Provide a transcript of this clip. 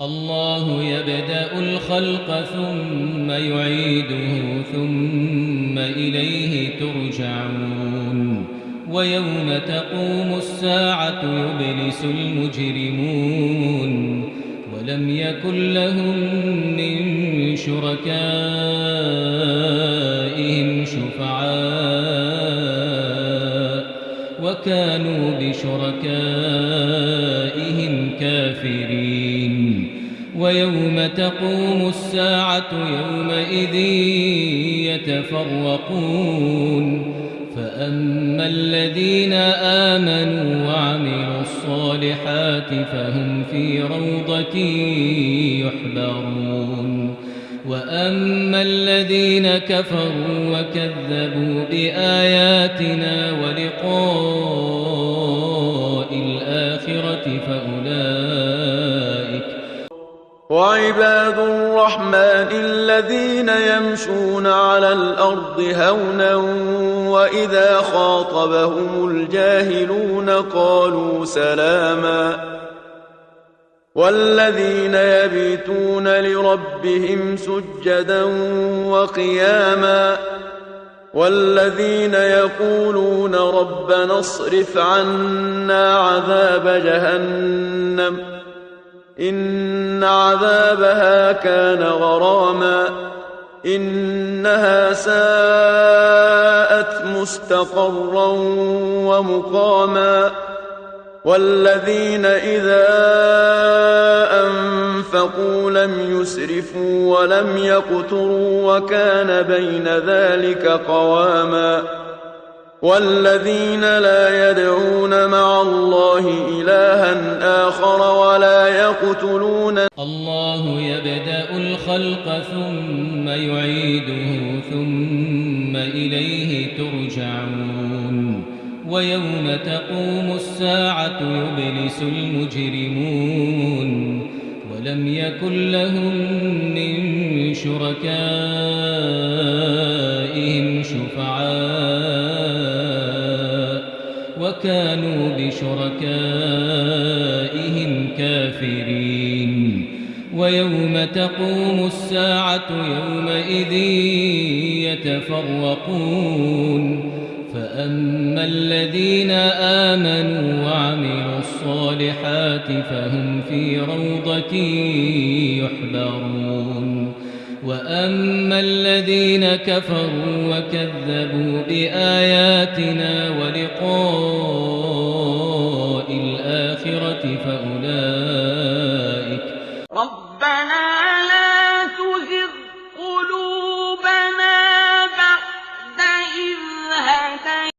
الله يبدأ الخلق ثم يعيده ثم إليه ترجعون ويوم تقوم الساعة يبلس المجرمون ولم يكن لهم من شركائهم شفعاء وكانوا بشركائهم كافرين ويوم تقوم الساعة يومئذ يتفرقون فأما الذين آمنوا وعملوا الصالحات فهم في روضة يحبرون وأما الذين كفروا وكذبوا بآياتنا ولقاء الآخرة فأولئك وعباد الرحمن الذين يمشون على الأرض هونا وإذا خاطبهم الجاهلون قالوا سلاما والذين يبيتون لربهم سجدا وقياما والذين يقولون ربنا اصرف عنا عذاب جهنم إن عذابها كان غراما إنها ساءت مستقرا ومقاما والذين إذا أنفقوا لم يسرفوا ولم يقتروا وكان بين ذلك قواما والذين لا يدعون مع الله إلها آخر ولا يقتلون الله يبدأ الخلق ثم يعيده ثم إليه ترجعون ويوم تقوم الساعة يبلس المجرمون ولم يكن لهم من شركائهم شفعاء وكانوا بشركائهم كافرين ويوم تقوم الساعة يومئذ يتفرقون فأما الذين آمنوا وعملوا الصالحات فهم في روضة يحبرون وأما الذين كفروا وكذبوا بآياتنا ولقاء الآخرة فأولئك ربنا